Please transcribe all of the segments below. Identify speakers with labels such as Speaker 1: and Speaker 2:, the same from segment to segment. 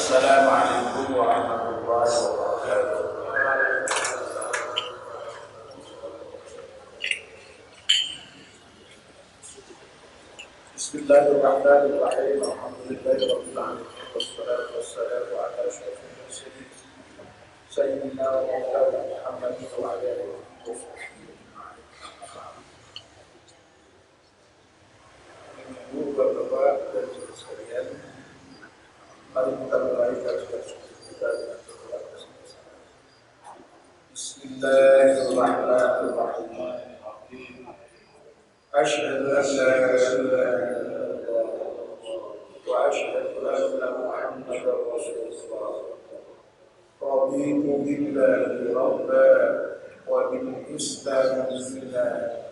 Speaker 1: Assalamualaikum warahmatullahi wabarakatuh. Bismillahirrahmanirrahim. Alhamdulillahirabbil alamin. Wassalatu wassalamu ala asyrofil mursalin sayyidina wa maulana Muhammadin wa ala alihi wa sahbihi. Ibu, bapak-bapak dan saudara sekalian, mari kita mulai kajian kita dengan berdoa bersama-sama. Bismillahirrahmanirrahim. Asyhadu an la ilaha illallah wa asyhadu anna Muhammadar Rasulullah. Raditu billahi rabban wa bil Islam dinan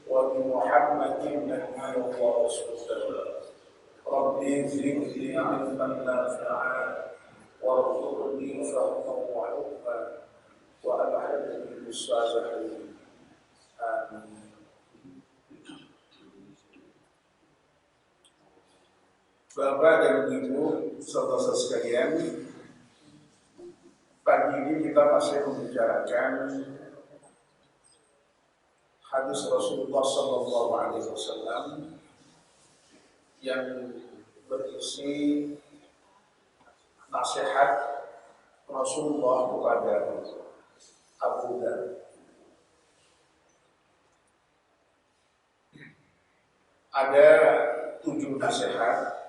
Speaker 1: wa bi Muhammadin nabiyyan wa rasulan. Rabbi zidni ilman nafi'an warzuqni fahman wa ilman wa alhaqni bis salihin. Amin. Bapak dan Ibu, saudara sekalian, pagi ini kita masih membicarakan hadis Rasulullah SAW yang berisi nasihat Rasulullah kepada Abu Dhar. Ada 7 nasihat,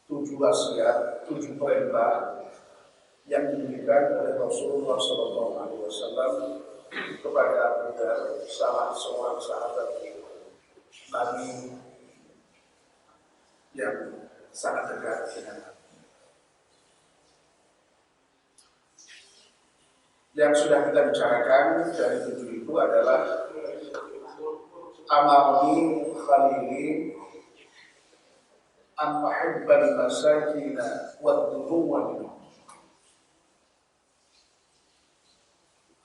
Speaker 1: 7 wasiat, 7 perintah yang diberikan oleh Rasulullah SAW kepada Abu Dhar, salah seorang sahabat Nabi yang sangat dekat dengan Nabi. Yang sudah kita bicarakan dari 7 itu adalah Amarni Khalili an mahibbal masakin wa dunuwa minhum.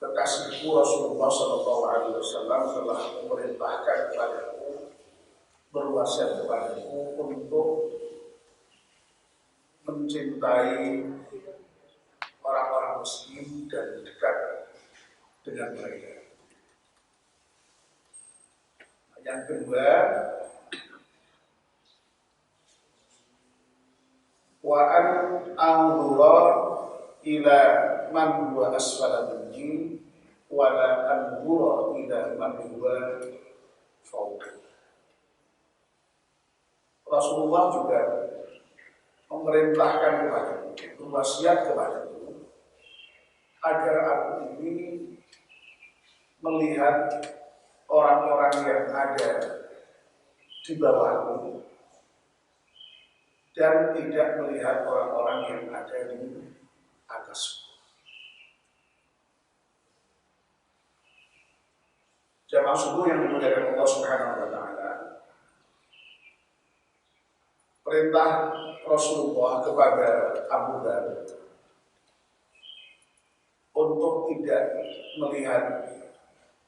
Speaker 1: Kekasihku Rasulullah SAW telah memerintahkan kepadaku, berwasiat kepadaku untuk mencintai orang-orang muslim dan dekat dengan mereka. Yang kedua, wa an anzura ila man huwa asfala minni wa la anzura ila man huwa fawqi. Rasulullah juga memerintahkan kepadaku, berwasiat kepadaku agar aku ini melihat orang-orang yang ada di bawahku dan tidak melihat orang-orang yang ada di atasku. Jamaah subuh yang dimuliakan Allah Subhanahu wa taala, perintah Rasulullah kepada Abu Dhar untuk tidak melihat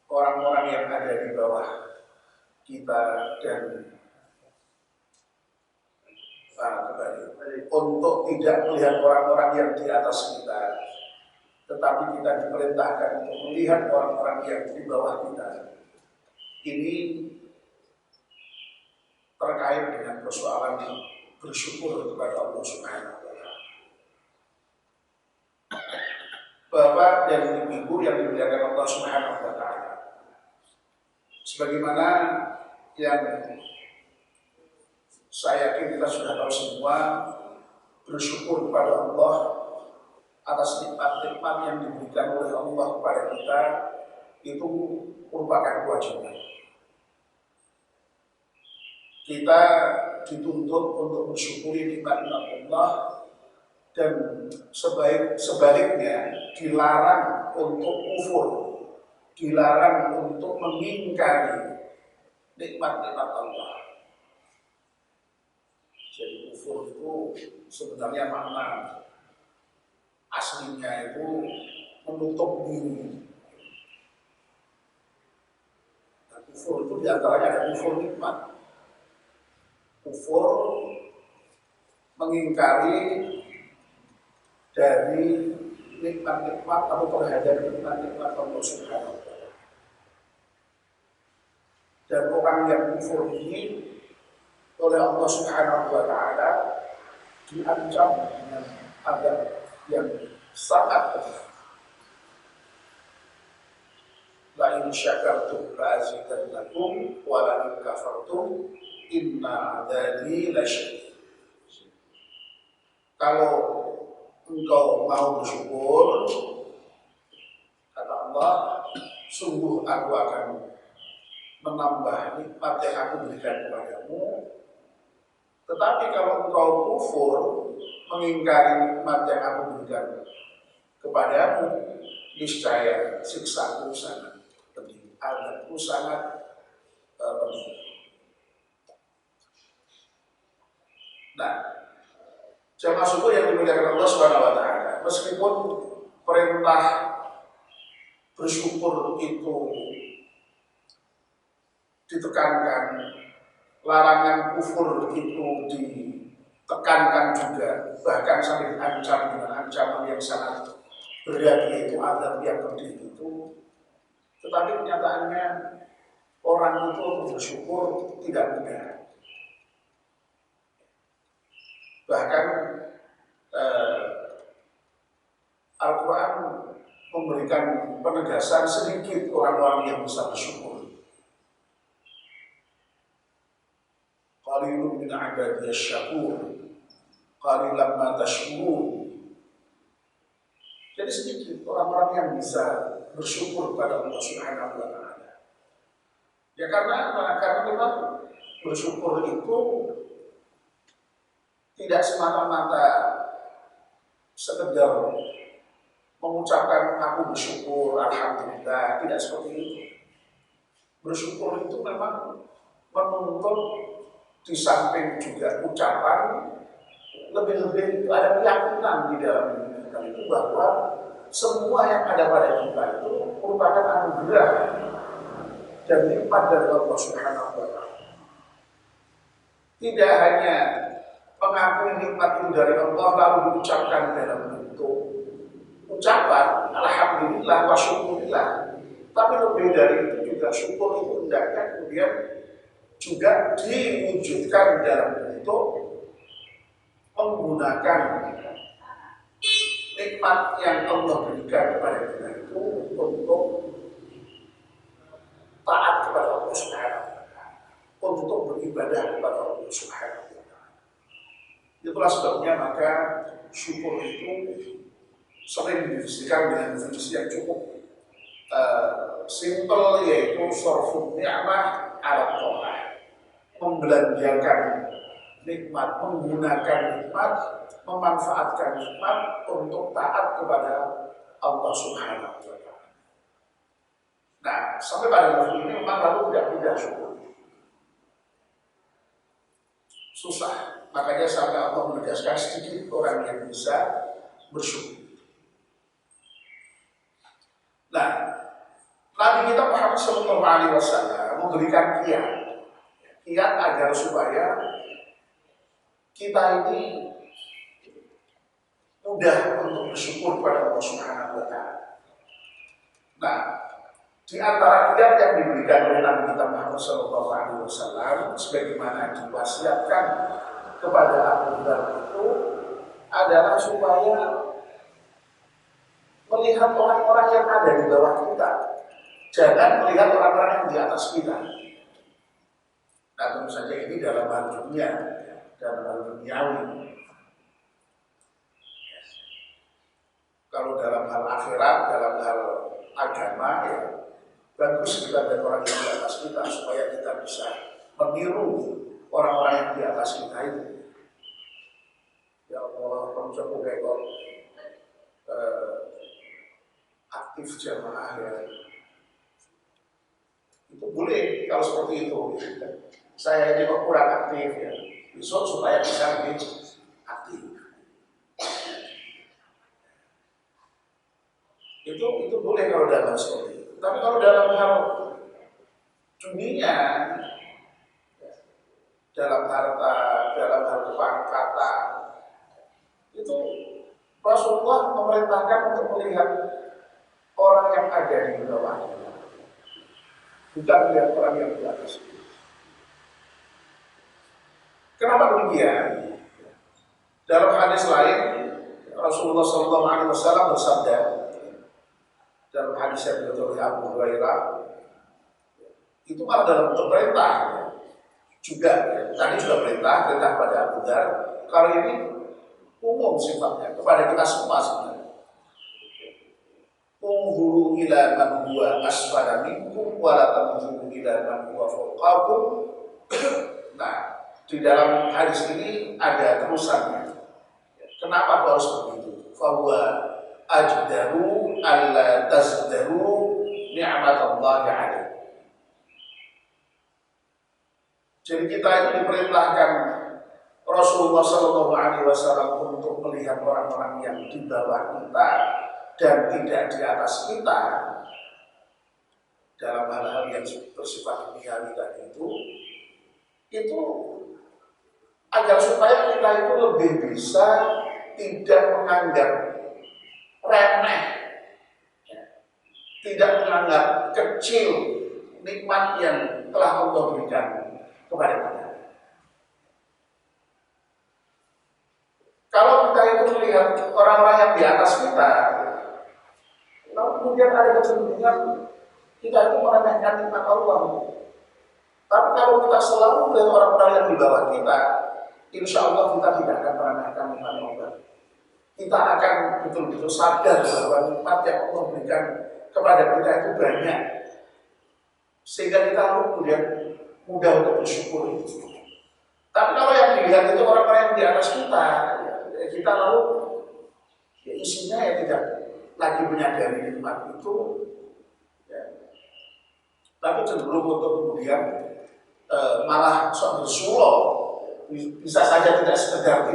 Speaker 1: orang-orang yang ada di bawah kita dan untuk tidak melihat orang-orang yang di atas kita, tetapi kita diperintahkan untuk melihat orang-orang yang di bawah kita. Ini terkait dengan persoalan bersyukur kepada Allah Subhanahu wa taala. Bapak dan Ibu yang dimuliakan Allah Subhanahu wa taala, sebagaimana yang saya yakin kita sudah tahu semua, bersyukur kepada Allah atas nikmat-nikmat yang diberikan oleh Allah kepada kita itu merupakan kewajiban. Kita dituntut untuk bersyukuri nikmat-nikmat Allah dan sebaliknya dilarang untuk kufur, dilarang untuk mengingkari nikmat-nikmat Allah. Jadi kufur itu sebenarnya makna aslinya itu menutup diri. Nah, kufur itu diantaranya ada kufur nikmat, kufur mengingkari dari nikmat-nikmat atau terhadap nikmat-nikmat Allah Subhanahu wa Ta'ala. Dan orang yang kufur ini oleh Allah Subhanahu wa Ta'ala diancam dengan azab yang sangat pedih. La in syakartum la azidannakum wa la in kafartum inna adzabi lasyadid. Kalau engkau mau bersyukur, kata Allah, sungguh aku akan menambah nikmat yang aku berikan kepadamu. Tetapi kalau engkau kufur, mengingkari nikmat yang aku berikan kepadamu, niscaya siksaku sangat pedih, azabku sangat pedih. Nah, jamaah subuh yang dimuliakan Allah Subhanahu wa Ta'ala, meskipun perintah bersyukur itu ditekankan, larangan kufur itu ditekankan juga, bahkan sampai diancam dengan ancaman yang sangat berat, yaitu azab yang pedih itu. Tetapi kenyataannya orang itu bersyukur tidak mudah. Bahkan Al-Quran memberikan penegasan sedikit orang-orang yang bisa bersyukur. Qalilun min ibadiyas syakur, qalilan ma tashkurun. Jadi sedikit orang-orang yang bisa bersyukur pada Allah Subhanahu wa Ta'ala. Ya karena memang bersyukur itu tidak semata-mata sekedar mengucapkan aku bersyukur, alhamdulillah, tidak seperti itu. Bersyukur itu memang menuntut di samping juga ucapan, lebih-lebih ada keyakinan di dalam diri kita itu bahwa semua yang ada pada kita itu merupakan anugerah dan nikmat dari Allah Subhanahu wa Ta'ala. Tidak hanya mengakui nikmat itu dari Allah lalu diucapkan dalam bentuk ucapan alhamdulillah wa syukurillah, tapi lebih dari itu juga syukur itu hendaknya kemudian juga diwujudkan dalam bentuk menggunakan nikmat yang Allah berikan kepada kita itu untuk taat kepada Allah Subhanahu wa Ta'ala, untuk beribadah kepada Allah Subhanahu wa Ta'ala. Itulah sebabnya maka syukur itu sering didefinisikan dengan definisi yang cukup simple, yaitu sorfun ni'mah ala ta'ah, membelanjakan nikmat, menggunakan nikmat, memanfaatkan nikmat untuk taat kepada Allah Subhanahu wa Ta'ala. Nah, sampai pada level ini memang lalu tidak mudah syukur, susah. Makanya sampai Allah menegaskan sedikit orang yang bisa bersyukur. Nah, Nabi kita Muhammad SAW memberikan kiat agar supaya kita ini mudah untuk bersyukur kepada Allah Subhanahu wa Ta'ala. Nah, di antara kiat yang diberikan oleh Nabi kita Muhammad SAW sebagaimana diwasiatkan kepada Abu Dhar itu adalah supaya melihat orang-orang yang ada di bawah kita, jangan melihat orang-orang yang di atas kita. Nah, tentu saja ini dalam hal dunia, dalam hal duniawi. Kalau dalam hal akhirat, dalam hal agama, ya bagus kita dan orang yang di atas kita supaya kita bisa meniru orang-orang yang di atas kita itu. Ya Allah, kamu coba kok aktif jamaah ya. Itu boleh kalau seperti itu. Saya ini kok kurang aktif ya. Besok supaya bisa lebih aktif. Itu boleh kalau dalam seperti itu. Tapi kalau dalam hal dunia, dalam harta, dalam hal kepangkatan, itu Rasulullah memerintahkan untuk melihat orang yang ada di bawahnya, bukan melihat orang yang di atas. Kenapa demikian? Dalam hadis lain, Rasulullah SAW bersabda dalam hadis yang diriwayatkan oleh Abu Hurairah, itu malah dalam bentuk perintah juga. Tadi juga perintah pada Abu Dar. Kali ini umum sifatnya kepada kita semua sebenarnya. Unzuru ila man huwa asfala minkum wa la tanzuru ila man huwa fawqakum. Nah, di dalam hadis ini ada terusannya. Kenapa harus begitu? Fahuwa ajdaru alla tazdaru ni'matallahi alaihi. Jadi kita itu diperintahkan Rasulullah SAW untuk melihat orang-orang yang di bawah kita dan tidak di atas kita dalam hal-hal yang bersifat duniawi tadi itu agar supaya kita itu lebih bisa tidak menganggap remeh, tidak menganggap kecil nikmat yang telah Allah berikan kepada kita. Kalau kita itu melihat orang-orang yang di atas kita, lalu kemudian ada kecenderungan kita itu meremehkan nikmat Allah. Tapi kalau kita selalu melihat orang-orang yang di bawah kita, insya Allah kita tidak akan meremehkan nikmat Allah. Kita akan betul-betul sadar bahwa nikmat yang Allah berikan kepada kita itu banyak, sehingga kita kemudian mudah untuk bersyukur itu. Tapi kalau yang dilihat itu orang-orang yang di atas kita lalu ya isinya ya tidak lagi menyadari nikmat itu, ya. Tapi cenderung untuk kemudian malah sok bersyukur. Bisa saja tidak sekedar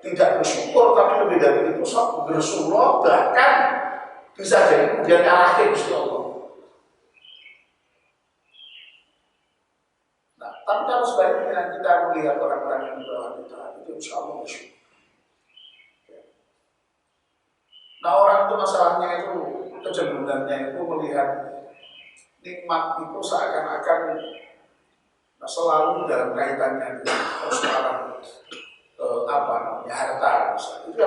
Speaker 1: tidak bersyukur, tapi lebih dari itu sok bersyukur, bahkan bisa jadi kemudian nyalahin Gusti Allah. Nah, tapi kalau sebaliknya kita melihat orang-orang yang di bawah kita, itu insya Allah bersyukur. Nah, orang itu masalahnya itu kecenderungannya itu melihat nikmat itu seakan-akan selalu dalam kaitannya dengan persoalan harta misalnya. Itu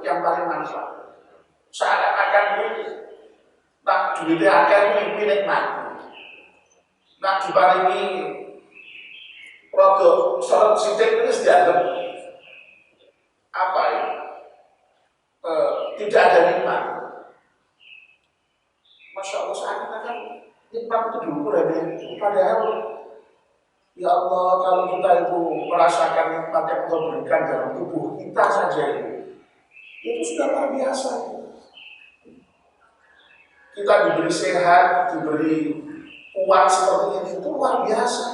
Speaker 1: yang paling manfaat. Seakan-akan tak duitnya akan mimpi nikmat. Nak diparingi produk syarat sidik itu dianggap apa ya? Tidak ada nikmat. Masya Allah, seakan-akan nikmat itu diukur dari itu. Padahal ya Allah, kalau kita itu merasakan nikmat yang Allah berikan dalam tubuh kita saja itu sudah luar biasa. Kita diberi sehat, diberi kuat seperti ini, itu luar biasa.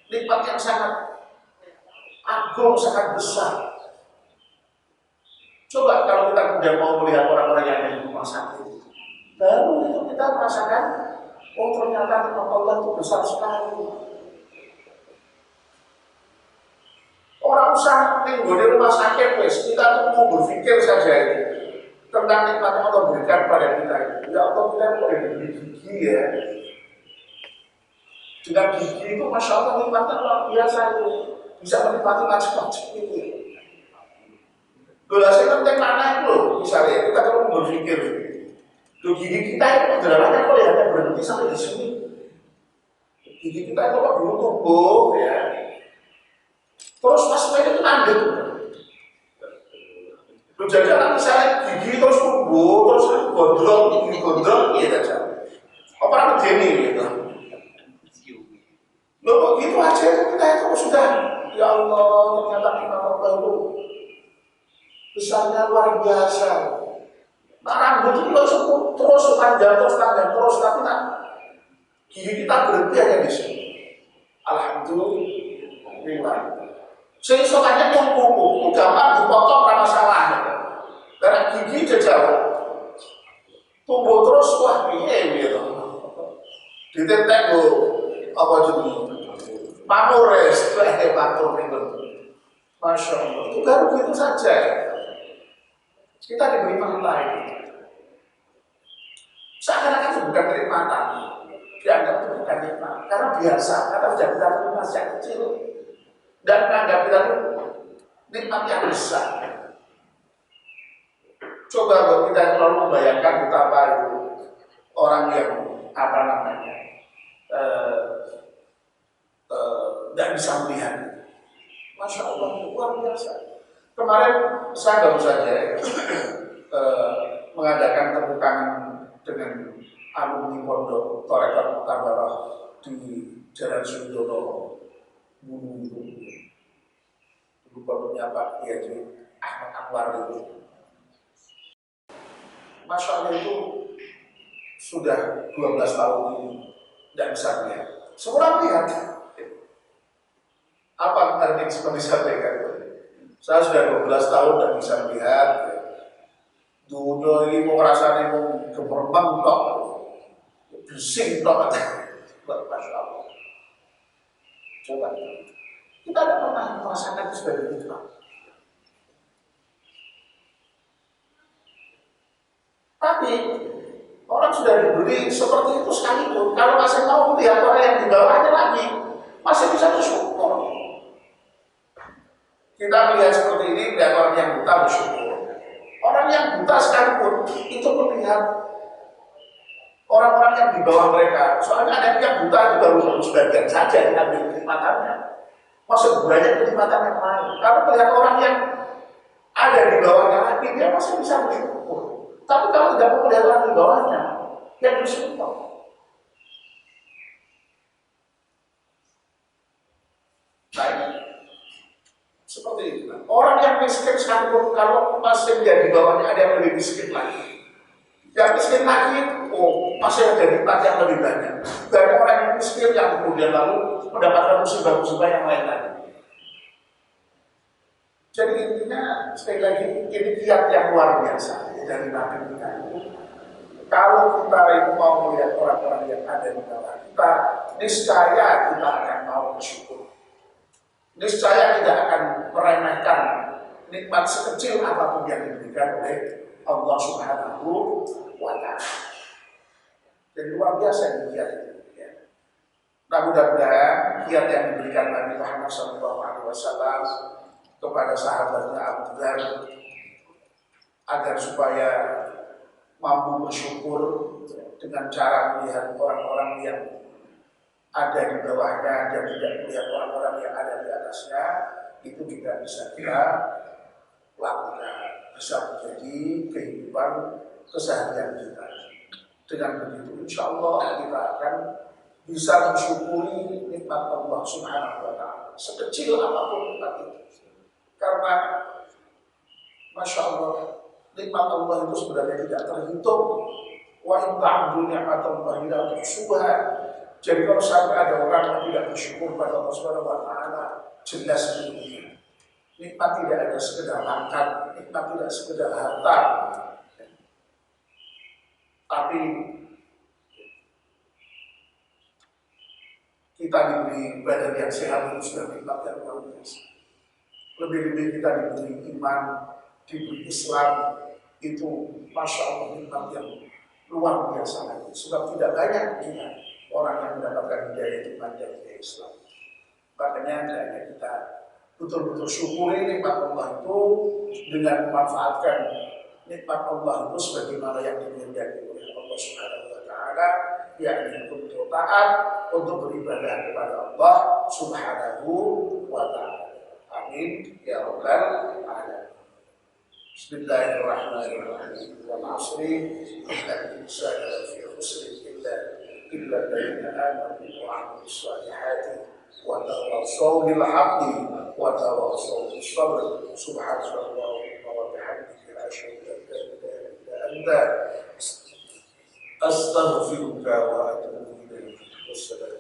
Speaker 1: Nikmat yang sangat agung, sangat besar. Coba kalau kita kemudian mau melihat orang-orang yang ada di rumah sakit, baru itu kita merasakan, oh ternyata nikmat Allah itu besar sekali. Orang usah minggu di rumah sakit, kita tuh mau berpikir saja ini tentang nikmat yang Allah berikan pada kita. Ya Allah, kita boleh diberi gigi ya. Dengan gigi itu Masya Allah nikmatnya luar biasa itu. Bisa menikmati macam-macam itu. Saya penting mana itu loh, misalnya kita kalau mau berpikir gigi kita itu perjalanannya kok ya hanya berhenti sampai di sini. Gigi kita itu kok dulu tumbuh ya, terus pas itu landep. Jadi anak misalnya gigi terus tumbuh, terus gondrong, iya saja. Apa begini gitu. Loh begitu aja kita itu sudah, ya Allah ternyata nikmat Allah itu besarnya luar biasa. Nah rambut itu terus panjang, tapi tak gigi kita berhenti hanya di sini. Alhamdulillah. Seisokannya pun kuku, gampang dipotong karena masalah. Karena gigi jauh, tumbuh terus, wah iya gitu. Ditetek bu, apa jadi? Pamores, patur itu. Masya Allah, itu baru gitu saja. Kita diberi pahala ini. Seakan-akan itu bukan kenikmatan. Dianggap itu bukan nikmat. Karena biasa, karena sudah kita terima sejak kecil. Dan menganggap kita itu nikmat yang besar. Coba kalau kita terlalu membayangkan betapa itu orang yang apa namanya tidak bisa melihat. Masya Allah, luar biasa. Kemarin saya baru saja mengadakan temukan dengan alumni pondok Torekat Mutabarah di Jalan Sundono Bulu itu. Dulu pondoknya Pak Kiai Ahmad Anwar itu. Masya Allah itu sudah 12 tahun ini tidak bisa melihat. Semua lihat. Apa tadi seperti sampaikan? Saya sudah 12 tahun dan bisa melihat. Dunia ini mau rasanya mau gemermang kok, bising kok. Masya Allah. Coba kita tidak pernah merasakan sebagai itu. Tapi orang sudah diberi seperti itu sekalipun, kalau masih mau melihat orang yang di bawahnya lagi, masih bisa bersyukur. Kita melihat seperti ini, melihat orang yang buta bersyukur. Orang yang buta sekalipun itu melihat orang-orang yang di bawah mereka. Soalnya ada yang buta itu baru sebagian saja diambil kenikmatannya. Masih banyak kenikmatan yang lain. Kalau melihat orang yang ada di bawahnya lagi, dia masih bisa bersyukur. Tapi kalau tidak mau melihat orang di bawahnya, dia bersyukur. Nah ini seperti itu. Orang yang miskin sekalipun kalau masih di bawahnya ada yang lebih miskin lagi. Yang miskin lagi, masih ada nikmat yang lebih banyak. Banyak orang yang miskin yang kemudian lalu mendapatkan musibah-musibah yang lain lagi. Jadi intinya sekali lagi ini kiat yang luar biasa dari Nabi kita. Kalau kita itu mau melihat orang-orang yang ada di bawah kita, niscaya kita akan mau bersyukur. Niscaya tidak akan meremehkan nikmat sekecil apapun yang diberikan oleh Allah Subhanahu wa Ta'ala. Jadi luar biasa ini kiat itu. Nah mudah-mudahan kiat yang diberikan Nabi Muhammad SAW kepada sahabatnya Abu Dhar agar supaya mampu bersyukur dengan cara melihat orang-orang yang ada di bawahnya dan tidak melihat orang-orang yang ada di atasnya, itu juga bisa kita lakukan, bisa menjadi kehidupan keseharian kita. Dengan begitu insya Allah kita akan bisa mensyukuri nikmat Allah Subhanahu wa Ta'ala sekecil apapun nikmat itu. Karena Masya Allah nikmat Allah itu sebenarnya tidak terhitung. Wa in ta'uddu ni'matallahi la tuhsuha. Jadi kalau sampai ada orang yang tidak bersyukur pada Allah Subhanahu wa Ta'ala, jelas ini nikmat tidak ada sekedar pangkat, nikmat tidak sekedar harta, tapi kita diberi badan yang sehat itu sudah nikmat yang luar biasa. Lebih-lebih kita diberi iman, diberi Islam, itu Masya Allah nikmat yang luar biasa lagi. Sebab tidak banyak juga orang yang mendapatkan hidayah iman dan hidayah Islam. Makanya hendaknya kita betul-betul syukuri nikmat Allah itu dengan memanfaatkan nikmat Allah itu sebagaimana yang dikehendaki oleh Allah Subhanahu wa Ta'ala, yakni untuk taat, untuk beribadah kepada Allah Subhanahu wa Ta'ala. Amin ya rabbal alamin. Bismillahirrahmanirrahim. Wal 'ashri innal insana lafi khusr illa alladziina aamanu wa 'amilus shalihati wa tawassaw bil haqqi wa tawassaw bis sabr. Subhanallah wa bihamdihi asyhadu an la ilaha illa anta astaghfiruka wa atubu ilaik. Wassalamu